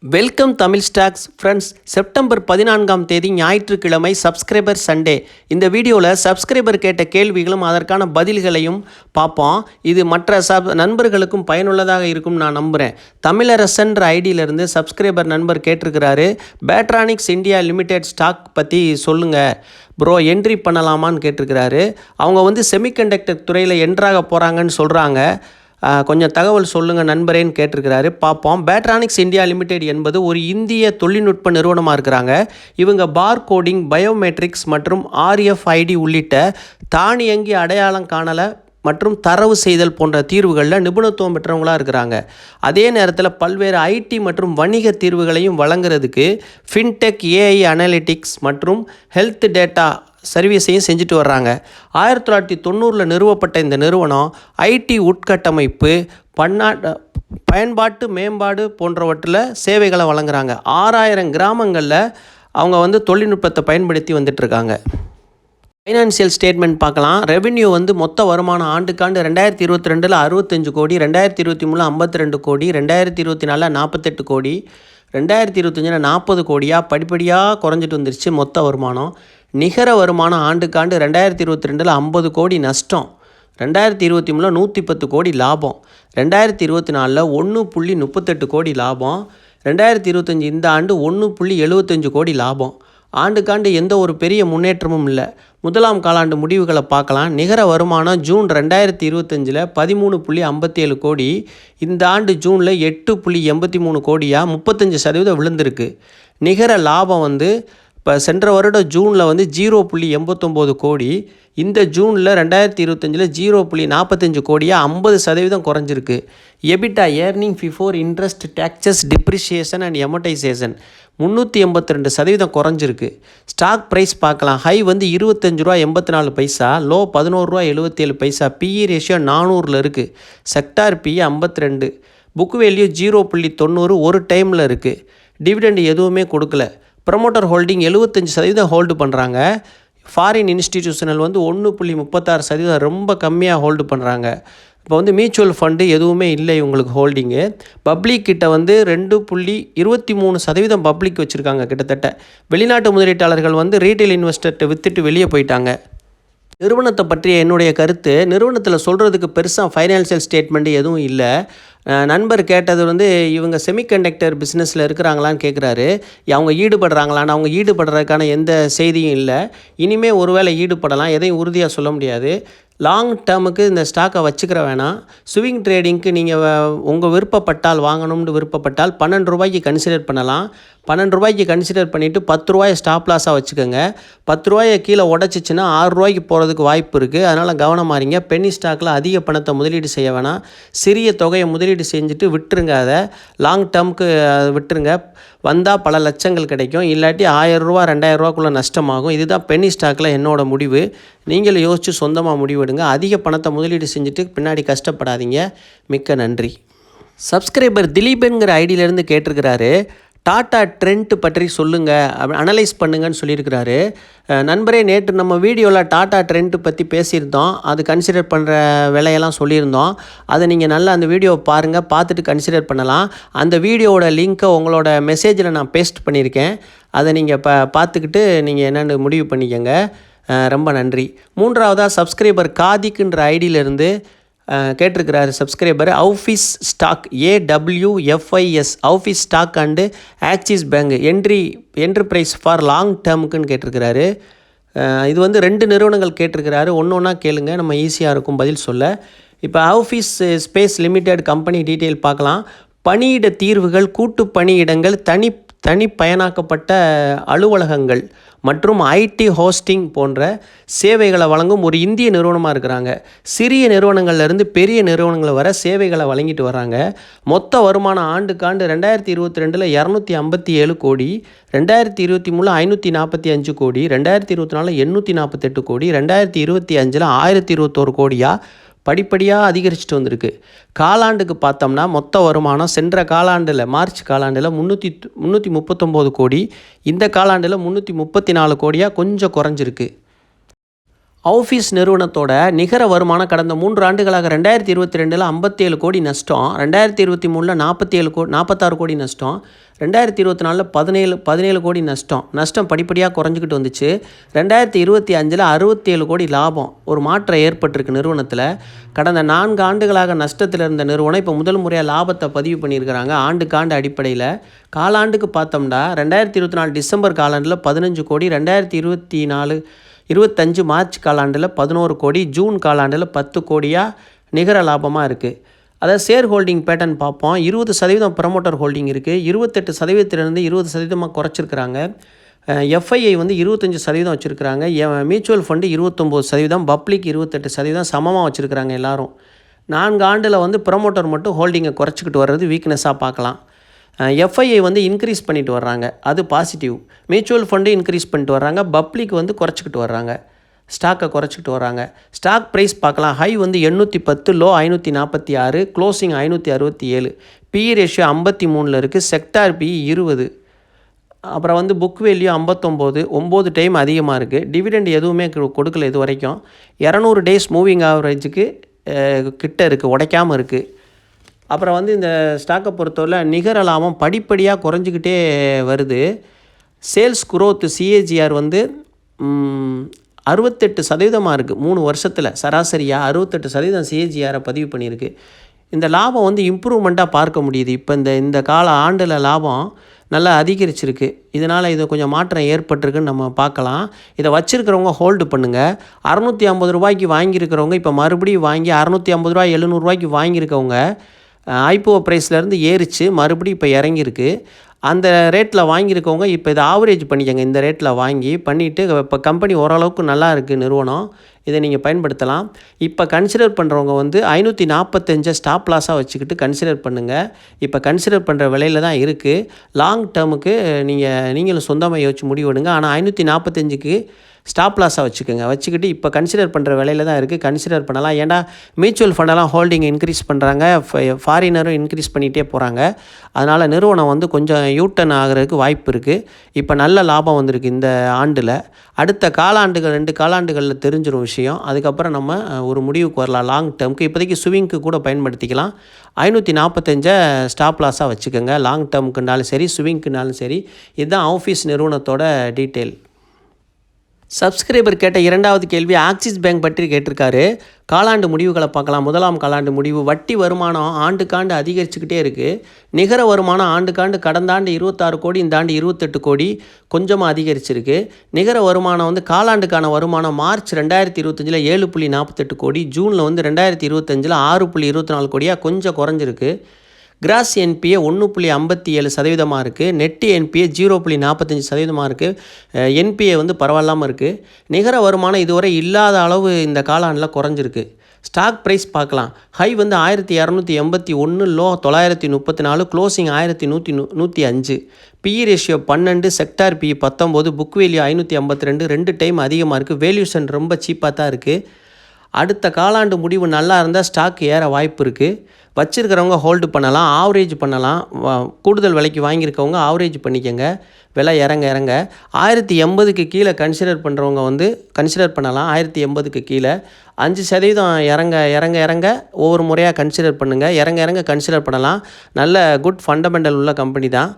Welcome Tamil stocks friends. September 14ஆம் தேதி ஞாயிற்றுக்கிழமை சப்ஸ்கிரைபர் சண்டே. இந்த வீடியோவில் சப்ஸ்கிரைபர் கேட்ட கேள்விகளும் அதற்கான பதில்களையும் பார்ப்போம். இது மற்ற நண்பர்களுக்கும் பயனுள்ளதாக இருக்கும் நான் நம்புகிறேன். தமிழரசன்ற ஐடியிலிருந்து சப்ஸ்கிரைபர் நண்பர் கேட்டிருக்கிறாரு, பேட்ரானிக்ஸ் இந்தியா லிமிடெட் ஸ்டாக் பற்றி சொல்லுங்கள் ப்ரோ, என்ட்ரி பண்ணலாமான்னு கேட்டிருக்கிறாரு. அவங்க செமிகண்டக்டர் துறையில் என்ட்ராக போகிறாங்கன்னு சொல்கிறாங்க. கொஞ்சம் தகவல் சொல்லுங்கள் நண்பரேன்னு கேட்டிருக்கிறாரு. பார்ப்போம். பேட்ரானிக்ஸ் இந்தியா லிமிடெட் என்பது ஒரு இந்திய தொழில்நுட்ப நிறுவனமாக இருக்கிறாங்க. இவங்க பார் கோடிங், பயோமெட்ரிக்ஸ் மற்றும் RFID உள்ளிட்ட தானியங்கி அடையாளம் காணலை மற்றும் தரவு செய்தல் போன்ற தீர்வுகளில் நிபுணத்துவம் பெற்றவங்களாக இருக்கிறாங்க. அதே நேரத்தில் பல்வேறு IT மற்றும் வணிக தீர்வுகளையும் வழங்குறதுக்கு ஃபின்டெக், AI அனாலிட்டிக்ஸ் மற்றும் ஹெல்த் டேட்டா சர்வீஸையும் செஞ்சுட்டு வர்றாங்க. 1990 நிறுவப்பட்ட இந்த நிறுவனம் IT உட்கட்டமைப்பு, பயன்பாட்டு மேம்பாடு போன்றவற்றில் சேவைகளை வழங்குறாங்க. 6000 கிராமங்களில் அவங்க தொழில்நுட்பத்தை பயன்படுத்தி வந்துட்டுருக்காங்க. ஃபைனான்சியல் ஸ்டேட்மெண்ட் பார்க்கலாம். ரெவென்யூ மொத்த வருமானம் ஆண்டுக்காண்டு 2022 65 கோடி, 2023 52 கோடி, 2024 48 கோடி, 2025 40 கோடியாக படிப்படியாக குறைஞ்சிட்டு வந்துருச்சு மொத்த வருமானம். நிகர வருமானம் ஆண்டுக்காண்டு 2022 50 கோடி நஷ்டம், 2023 110 கோடி லாபம், 2024 1.38 கோடி லாபம், 2025 இந்த ஆண்டு 1.75 கோடி லாபம். ஆண்டுக்காண்டு எந்த ஒரு பெரிய முன்னேற்றமும் இல்லை. முதலாம் காலாண்டு முடிவுகளை பார்க்கலாம். நிகர வருமானம் ஜூன் 2025 13.57 கோடி, இந்த ஆண்டு ஜூனில் 8.83 கோடியாக 35% விழுந்திருக்கு. நிகர லாபம் இப்போ சென்ற வருடம் ஜூனில் 0.89 கோடி, இந்த ஜூனில் 2025 0.45 கோடியாக 50% குறைஞ்சிருக்கு. EBITDA, earning before interest, taxes, depreciation and amortisation 382% குறைஞ்சிருக்கு. ஸ்டாக் ப்ரைஸ் பார்க்கலாம். ஹை 25 ரூபா 84 பைசா, லோ 11 ரூபா 77 பைசா. PE ரேஷியோ 400 இருக்குது. செக்டார் PE 52, புக் வேல்யூ 0.90 ஒரு டைமில் இருக்குது. டிவிடெண்ட் எதுவுமே கொடுக்கல. ப்ரமோட்டர் ஹோல்டிங் 75% ஹோல்டு பண்ணுறாங்க. ஃபாரின் இன்ஸ்டிடியூஷனல் 1.36%, ரொம்ப கம்மியாக ஹோல்டு பண்ணுறாங்க. இப்போ மியூச்சுவல் ஃபண்டு எதுவுமே இல்லை இவங்களுக்கு ஹோல்டிங்கு. பப்ளிக் கிட்ட 2.23% பப்ளிக் வச்சுருக்காங்க கிட்டத்தட்ட. வெளிநாட்டு முதலீட்டாளர்கள் ரீட்டைல் இன்வெஸ்டர்கிட்ட விற்றுட்டு வெளியே போயிட்டாங்க. நிறுவனத்தை பற்றிய என்னுடைய கருத்து, நிறுவனத்தில் சொல்கிறதுக்கு பெருசாக ஃபைனான்சியல் ஸ்டேட்மெண்ட் எதுவும் இல்லை. நண்பர் கேட்டது இவங்க செமிகண்டக்டர் பிஸ்னஸில் இருக்கிறாங்களான்னு கேட்குறாரு. அவங்க ஈடுபடுறாங்களான்னு. அவங்க ஈடுபடுறதுக்கான எந்த செய்தியும் இல்லை. இனிமேல் ஒருவேளை ஈடுபடலாம், எதையும் உறுதியாக சொல்ல முடியாது. லாங் டேர்முக்கு இந்த ஸ்டாக்கை வச்சுக்கிற வேணாம். ஸ்விங் ட்ரேடிங்க்கு நீங்கள் உங்கள் விருப்பப்பட்டால், வாங்கணும்னு விருப்பப்பட்டால் 12 ரூபாய்க்கு கன்சிடர் பண்ணலாம். 12 ரூபாய்க்கு கன்சிடர் பண்ணிவிட்டு 10 ரூபாயை ஸ்டாப் லாஸாக வச்சுக்கோங்க. 10 ரூபாயை கீழே உடச்சிச்சின்னா 6 ரூபாய்க்கு போகிறதுக்கு வாய்ப்பு இருக்குது. அதனால் கவனமாக இருங்க. பென்னி ஸ்டாக்கில் அதிக பணத்தை முதலீடு செய்ய வேணாம். சிறிய தொகையை முதலீடு செஞ்சுட்டு விட்டுருங்க. அதை லாங் டேர்முக்கு விட்டுருங்க. வந்தால் பல லட்சங்கள் கிடைக்கும், இல்லாட்டி 1000 ரூபா 2000 ரூபாக்குள்ளே நஷ்டமாகும். இதுதான் பென்னி ஸ்டாக்கில் என்னோடய முடிவு. நீங்கள் யோசித்து சொந்தமாக முடிவெடுங்க. அதிக பணத்தை முதலீடு செஞ்சுட்டு பின்னாடி கஷ்டப்படாதீங்க. மிக்க நன்றி. சப்ஸ்கிரைபர் திலீபன்கிற ஐடியிலேருந்து கேட்டிருக்கிறாரு, டாட்டா ட்ரெண்ட் பற்றி சொல்லுங்கள், அனலைஸ் பண்ணுங்கன்னு சொல்லியிருக்கிறாரு. நண்பரே, நேற்று நம்ம வீடியோவில் டாட்டா ட்ரெண்ட் பற்றி பேசியிருந்தோம். அது கன்சிடர் பண்ணுற விலையெல்லாம் சொல்லியிருந்தோம். அதை நீங்கள் நல்லா அந்த வீடியோவை பாருங்கள், பார்த்துட்டு கன்சிடர் பண்ணலாம். அந்த வீடியோவோட லிங்க்கை உங்களோட மெசேஜில் நான் பேஸ்ட் பண்ணியிருக்கேன். அதை நீங்கள் பார்த்துக்கிட்டு நீங்கள் என்னென்னு முடிவு பண்ணிக்கோங்க. ரொம்ப நன்றி. மூன்றாவதாக சப்ஸ்கிரைபர் காதிக்குன்ற ஐடியிலேருந்து கேட்டிருக்கிறாரு subscriber, Awfis stock AWFIS Awfis stock and Axis bank entry price for long டேர்முக்குன்னு கேட்டிருக்கிறாரு. இது 2 நிறுவனங்கள் கேட்டிருக்கிறாரு. ஒன்றா கேளுங்க, நம்ம ஈஸியாக இருக்கும் பதில் சொல்ல. இப்போ அவுஃபிஸ் ஸ்பேஸ் லிமிடெட் கம்பெனி டீட்டெயில் பார்க்கலாம். பணியிட தீர்வுகள், கூட்டு பணியிடங்கள், தனிப்பயனாக்கப்பட்ட அலுவலகங்கள் மற்றும் IT ஹோஸ்டிங் போன்ற சேவைகளை வழங்கும் ஒரு இந்திய நிறுவனமாக இருக்கிறாங்க. சிறிய நிறுவனங்கள்லேருந்து பெரிய நிறுவனங்கள் வர சேவைகளை வழங்கிட்டு வராங்க. மொத்த வருமானம் ஆண்டுக்காண்டு 2022 257 கோடி, 2023 545 கோடி, 2024 848 கோடி, 2025 1021 கோடியாக படிப்படியாக அதிகரிச்சுட்டு வந்திருக்கு. காலாண்டுக்கு பார்த்தோம்னா மொத்த வருமானம் சென்ற காலாண்டில், மார்ச் காலாண்டில் 339 கோடி, இந்த காலாண்டில் 334 கோடியாக கொஞ்சம் குறைஞ்சிருக்கு. ஆஃபீஸ் நிறுவனத்தோட நிகர வருமானம் கடந்த 3 ஆண்டுகளாக 2022 57 கோடி நஷ்டம், 2023 46 கோடி நஷ்டம், 2024 17 கோடி நஷ்டம் படிப்படியாக குறைஞ்சிக்கிட்டு வந்துச்சு. 2025 67 கோடி லாபம், ஒரு மாற்றம் ஏற்பட்டிருக்கு நிறுவனத்தில். கடந்த 4 ஆண்டுகளாக நஷ்டத்தில் இருந்த நிறுவனம் இப்போ முதல் முறையாக லாபத்தை பதிவு பண்ணியிருக்கிறாங்க ஆண்டுக்காண்டு அடிப்படையில். காலாண்டுக்கு பார்த்தோம்னா 2024 டிசம்பர் காலாண்டில் 15 கோடி, 2025 மார்ச் காலாண்டில் 11 கோடி, ஜூன் காலாண்டில் 10 கோடியாக நிகர லாபமாக இருக்குது. அதாவது ஷேர் ஹோல்டிங் பேட்டர்ன் பார்ப்போம். 20% ப்ரமோட்டர் ஹோல்டிங் இருக்குது. 28%இருந்து 20% குறைச்சிருக்கிறாங்க. எஃப்ஐஐ வந்து 25% வச்சுருக்கிறாங்க. மியூச்சுவல் ஃபண்டு 29%, பப்ளிக் 28% சமமாக வச்சுருக்கிறாங்க எல்லோரும். 4 ஆண்டில் வந்து ப்ரமோட்டர் மட்டும் ஹோல்டிங்கை குறைச்சிக்கிட்டு வர்றது வீக்னஸாக பார்க்கலாம். எஃப்ஐஐ வந்து இன்க்ரீஸ் பண்ணிட்டு வர்றாங்க, அது பாசிட்டிவ். மியூச்சுவல் ஃபண்டு இன்க்ரீஸ் பண்ணிட்டு வர்றாங்க, பப்ளிக் வந்து குறைச்சிக்கிட்டு வர்றாங்க, ஸ்டாக்கை குறைச்சிக்கிட்டு வர்றாங்க. ஸ்டாக் ப்ரைஸ் பார்க்கலாம். ஹை வந்து 810, லோ 546, க்ளோசிங் 567. பிஇ ரேஷியோ 53 இருக்குது. Sector BE 20. அப்புறம் வந்து புக் வேல்யூ 59, 9 டைம் அதிகமாக இருக்குது. டிவிடெண்ட் எதுவுமே கொடுக்கல இது வரைக்கும். 200 டேஸ் மூவிங் ஆவரேஜுக்கு கிட்ட இருக்குது, உடைக்காமல் இருக்குது. அப்புறம் வந்து இந்த ஸ்டாக்கை பொறுத்தவரை நிகர லாபம் படிப்படியாக குறைஞ்சிக்கிட்டே வருது. சேல்ஸ் குரோத் சிஏஜிஆர் வந்து 68% இருக்குது 3 வருஷத்தில். சராசரியாக 68% சிஏஜிஆரை பதிவு பண்ணியிருக்கு. இந்த லாபம் வந்து இம்ப்ரூவ்மெண்ட்டாக பார்க்க முடியுது. இப்போ இந்த ஆண்டில் லாபம் நல்லா அதிகரிச்சிருக்கு. இதனால் இது கொஞ்சம் மாற்றம் ஏற்பட்டிருக்குன்னு நம்ம பார்க்கலாம். இதை வச்சுருக்கிறவங்க ஹோல்டு பண்ணுங்கள். 650 ரூபாய்க்கு வாங்கியிருக்கிறவங்க இப்போ மறுபடியும் வாங்கி 650 ரூபாய் 700 ரூபாய்க்கு வாங்கியிருக்கவங்க ஐபிஓ ப்ரைஸ்லேருந்து ஏறிச்சு, மறுபடியும் இப்போ இறங்கியிருக்கு. அந்த ரேட்டில் வாங்கியிருக்கவங்க இப்போ இதை ஆவரேஜ் பண்ணிக்கங்க. இந்த ரேட்டில் பண்ணிவிட்டு இப்போ கம்பெனி ஓரளவுக்கு நல்லா இருக்குது நிறுவனம், இதை நீங்கள் பயன்படுத்தலாம். இப்போ கன்சிடர் பண்ணுறவங்க வந்து 545 ஸ்டாப் லாஸாக வச்சுக்கிட்டு கன்சிடர் பண்ணுங்கள். இப்போ கன்சிடர் பண்ணுற விலையில் தான் இருக்குது. லாங் டேர்முக்கு நீங்களும் சொந்தமாக யோசிச்சு முடிவெடுங்க. ஆனால் 545க்கு ஸ்டாப் லாஸாக வச்சுக்கிட்டு இப்போ கன்சிடர் பண்ணுற விலையில் தான் இருக்குது, கன்சிடர் பண்ணலாம். ஏன்னா மியூச்சுவல் ஃபண்டெல்லாம் ஹோல்டிங் இன்க்ரீஸ் பண்ணுறாங்க, ஃபாரினரும் இன்க்ரீஸ் பண்ணிகிட்டே போகிறாங்க. அதனால் நிறுவனம் வந்து கொஞ்சம் யூட்டர்ன் ஆகிறதுக்கு வாய்ப்பு இருக்குது. இப்போ நல்ல லாபம் வந்திருக்கு இந்த ஆண்டில். அடுத்த காலாண்டுகள் 2 காலாண்டுகளில் தெரிஞ்சிடும் விஷயம். அதுக்கப்புறம் நம்ம ஒரு முடிவுக்கு வரலாம். லாங் டேர்முக்கு இப்போதைக்கு ஸ்விங்க்கு கூட பயன்படுத்திக்கலாம். 545 ஸ்டாப் லாஸாக வச்சுக்கோங்க. லாங் டேர்முக்குனாலும் சரி, ஸ்விங்க்குனாலும் சரி. இதுதான் ஆஃபீஸ் நிறுவனத்தோட டீட்டெயில். சப்ஸ்கிரைபர் கேட்ட 2வது கேள்வி ஆக்சிஸ் பேங்க் பற்றி கேட்டிருக்காரு. காலாண்டு முடிவுகளை பார்க்கலாம். 1ஆம் காலாண்டு முடிவு. வட்டி வருமானம் ஆண்டுக்காண்டு அதிகரிச்சுக்கிட்டே இருக்குது. நிகர வருமானம் ஆண்டுக்காண்டு கடந்த ஆண்டு 26 கோடி, இந்த ஆண்டு 28 கோடி, கொஞ்சமாக அதிகரிச்சிருக்கு. நிகர வருமானம் வந்து காலாண்டுக்கான வருமானம் மார்ச் 2025 7.48 கோடி, ஜூனில் வந்து 2025 6.24 கோடியாக கொஞ்சம் குறைஞ்சிருக்கு. கிராஸ் என்பிஏ 1.57% இருக்குது. நெட்டு என்பிஏ 0.45% இருக்குது. என்பிஏ வந்து பரவாயில்லாமல் இருக்குது. நிகர வருமானம் இதுவரை இல்லாத அளவு இந்த காலாண்டில் குறைஞ்சிருக்கு. ஸ்டாக் ப்ரைஸ் பார்க்கலாம். ஹை வந்து 1281, low 934, closing 1105. BE ratio 12, sector BE 19, book value 552, 2 time அதிகமாக இருக்குது. வேல்யூஷன் ரொம்ப சீப்பாக தான் இருக்குது. அடுத்த காலாண்டு முடிவு நல்லா இருந்தால் ஸ்டாக் ஏற வாய்ப்பு இருக்குது. வச்சுருக்கிறவங்க ஹோல்டு பண்ணலாம், ஆவரேஜ் பண்ணலாம். கூடுதல் விலைக்கு வாங்கியிருக்கவங்க ஆவரேஜ் பண்ணிக்கங்க. விலை இறங்க 1080க்கு கீழே கன்சிடர் பண்ணுறவங்க வந்து கன்சிடர் பண்ணலாம். 1080க்கு கீழே 5% இறங்க ஒவ்வொரு முறையாக கன்சிடர் பண்ணுங்கள். இறங்க கன்சிடர் பண்ணலாம். நல்ல குட் ஃபண்டமெண்டல் உள்ள கம்பெனி தான்.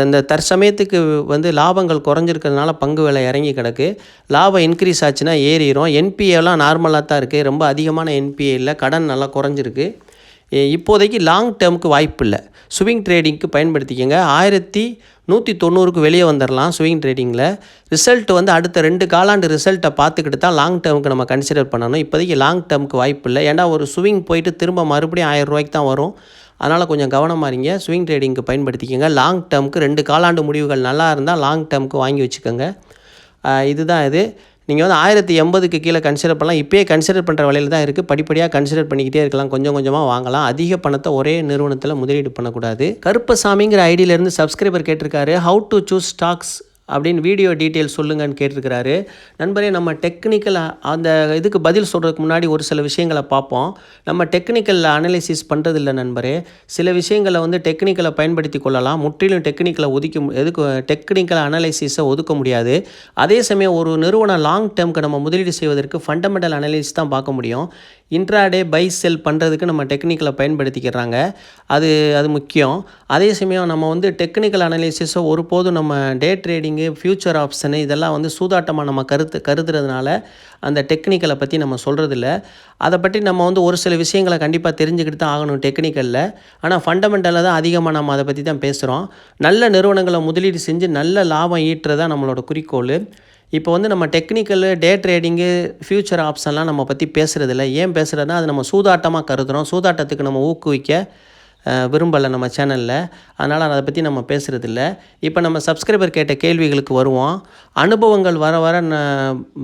இந்த தற்சமயத்துக்கு வந்து லாபங்கள் குறைஞ்சிருக்கிறதுனால பங்கு விலை இறங்கி கிடக்கு. லாபம் இன்க்ரீஸ் ஆச்சுன்னா ஏறிடும். என்பிஏலாம் நார்மலாக தான் இருக்குது, ரொம்ப அதிகமான என்பிஏ இல்லை, கடன் நல்லா குறைஞ்சிருக்கு. இப்போதைக்கு லாங் டேர்முக்கு வாய்ப்பு இல்லை. ஸ்விங் ட்ரேடிங்க்கு பயன்படுத்திக்கங்க. 1190க்கு வெளியே வந்துடலாம் ஸ்விங் ட்ரேடிங்கில். ரிசல்ட் வந்து அடுத்த 2 காலாண்டு ரிசல்ட்டை பார்த்துக்கிட்டு தான் லாங் டேர்முக்கு நம்ம கன்சிடர் பண்ணணும். இப்போதைக்கு லாங் டேர்முக்கு வாய்ப்பு இல்லை. ஏன்னா ஒரு ஸ்விங் போயிட்டு திரும்ப மறுபடியும் 1000 ரூபாய்க்கு தான் வரும். அதனால் கொஞ்சம் கவனமாக இருங்க. ஸ்விங் ட்ரேடிங்க்கு பயன்படுத்திக்கங்க. லாங் டேர்முக்கு 2 காலாண்டு முடிவுகள் நல்லா இருந்தால் லாங் டேர்முக்கு வாங்கி வச்சுக்கோங்க. இதுதான் இது. நீங்கள் வந்து 1080க்கு கீழே கன்சிடர் பண்ணலாம். இப்போயே கன்சிடர் பண்ணுற விலையில் தான் இருக்குது. படிப்படியாக கன்சிடர் பண்ணிக்கிட்டே இருக்கலாம். கொஞ்சம் கொஞ்சமாக வாங்கலாம். அதிக பணத்தை ஒரே நிறுவனத்தில் முதலீடு பண்ணக்கூடாது. கருப்பசாமிங்கிற ஐடியிலேருந்து சப்ஸ்கிரைபர் கேட்டிருக்காரு. ஹவு டு சூஸ் ஸ்டாக்ஸ் அப்படின்னு வீடியோ டீட்டெயில் சொல்லுங்கன்னு கேட்டிருக்கிறாரு. நண்பரே, நம்ம டெக்னிக்கல் அந்த இதுக்கு பதில் சொல்கிறதுக்கு முன்னாடி ஒரு சில விஷயங்களை பார்ப்போம். நம்ம டெக்னிக்கல் அனலைசிஸ் பண்ணுறதில்ல நண்பரே. சில விஷயங்களை வந்து டெக்னிக்கலை பயன்படுத்தி கொள்ளலாம். முற்றிலும் டெக்னிக்கலை டெக்னிக்கல் அனலைசிஸை ஒதுக்க முடியாது. அதே சமயம் ஒரு நிறுவனம் லாங் டேர்முக்கு நம்ம முதலீடு செய்வதற்கு ஃபண்டமெண்டல் அனலைசிஸ் தான் பார்க்க முடியும். இன்ட்ராடே பை செல் பண்ணுறதுக்கு நம்ம டெக்னிக்கலை பயன்படுத்திக்கிறாங்க. அது முக்கியம். அதே சமயம் நம்ம வந்து டெக்னிக்கல் அனலைசிஸை ஒருபோதும் நம்ம டே ட்ரேடிங்கு, ஃப்யூச்சர் ஆப்ஷனு இதெல்லாம் வந்து சூதாட்டமாக நம்ம கருதுறதுனால அந்த டெக்னிக்கலை பற்றி நம்ம சொல்கிறதில்ல. அதை பற்றி நம்ம வந்து ஒரு சில விஷயங்களை கண்டிப்பாக தெரிஞ்சுக்கிட்டு தான் ஆகணும் டெக்னிக்கலில். ஆனால் ஃபண்டமெண்டலில் தான் அதிகமாக நம்ம அதை பற்றி தான் பேசுகிறோம். நல்ல நிறுவனங்களை முதலீடு செஞ்சு நல்ல லாபம் ஈட்டுறது தான் நம்மளோட குறிக்கோள். இப்போ வந்து நம்ம டெக்னிக்கலு, டே ட்ரேடிங்கு, ஃப்யூச்சர் ஆப்ஷன்லாம் நம்ம பற்றி பேசுகிறதில்ல. ஏன் பேசுகிறதுனா அது நம்ம சூதாட்டமாக கருதுகிறோம். சூதாட்டத்துக்கு நம்ம ஊக்குவிக்க விரும்பலை நம்ம சேனலில். அதனால் அதை பற்றி நம்ம பேசுகிறதில்ல. இப்போ நம்ம சப்ஸ்கிரைபர் கேட்ட கேள்விகளுக்கு வருவோம். அனுபவங்கள் வர வர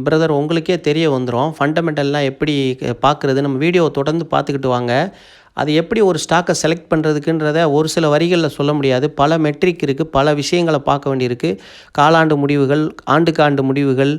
பிரதர் உங்களுக்கே தெரிய வந்துடும். ஃபண்டமெண்டல்லாம் எப்படி பார்க்குறது, நம்ம வீடியோவை தொடர்ந்து பார்த்துக்கிட்டு வாங்க. அது எப்படி ஒரு ஸ்டாக்கை செலக்ட் பண்ணுறதுக்குன்றத ஒரு சில வரிகளில் சொல்ல முடியாது. பல மெட்ரிக் இருக்குது, பல விஷயங்களை பார்க்க வேண்டியிருக்கு. காலாண்டு முடிவுகள், ஆண்டுக்காண்டு முடிவுகள்,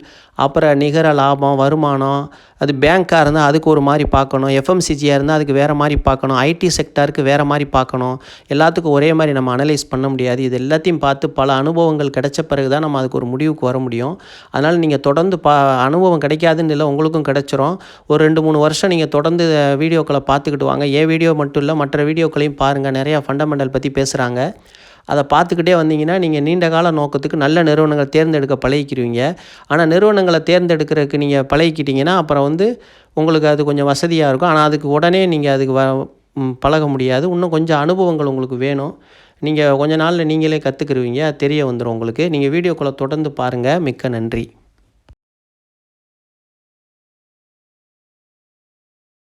அப்புறம் நிகர லாபம், வருமானம், அது பேங்க்காக இருந்தால் அதுக்கு ஒரு மாதிரி பார்க்கணும், எஃப்எம்சிஜியாக இருந்தால் அதுக்கு வேறு மாதிரி பார்க்கணும், ஐடி செக்டாருக்கு வேறு மாதிரி பார்க்கணும். எல்லாத்துக்கும் ஒரே மாதிரி நம்ம அனலைஸ் பண்ண முடியாது. இது எல்லாத்தையும் பார்த்து பல அனுபவங்கள் கிடைச்ச பிறகு தான் நம்ம அதுக்கு ஒரு முடிவுக்கு வர முடியும். அதனால் நீங்கள் தொடர்ந்து அனுபவம் கிடைக்காதுன்னு இல்லை, உங்களுக்கும் கிடைச்சிரும். ஒரு 2-3 வருஷம் நீங்கள் தொடர்ந்து வீடியோக்களை பார்த்துக்கிட்டு வாங்க. வீடியோ மட்டும் இல்லை, மற்ற வீடியோக்களையும் பாருங்கள். நிறையா ஃபண்டமெண்டல் பற்றி பேசுகிறாங்க. அதை பார்த்துக்கிட்டே வந்தீங்கன்னா நீங்கள் நீண்ட கால நோக்கத்துக்கு நல்ல நிறுவனங்களை தேர்ந்தெடுக்க பழகிக்கிடுவீங்க. ஆனால் நிறுவனங்களை தேர்ந்தெடுக்கிறதுக்கு நீங்கள் பழகிக்கிட்டிங்கன்னா அப்புறம் வந்து உங்களுக்கு அது கொஞ்சம் வசதியாக இருக்கும். ஆனால் அதுக்கு உடனே நீங்கள் அதுக்கு பழக முடியாது. இன்னும் கொஞ்சம் அனுபவங்கள் உங்களுக்கு வேணும். நீங்கள் கொஞ்ச நாளில் நீங்களே கற்றுக்கிடுவீங்க. அது தெரிய வந்துடும் உங்களுக்கு. நீங்கள் வீடியோக்களை தொடர்ந்து பாருங்கள். மிக்க நன்றி.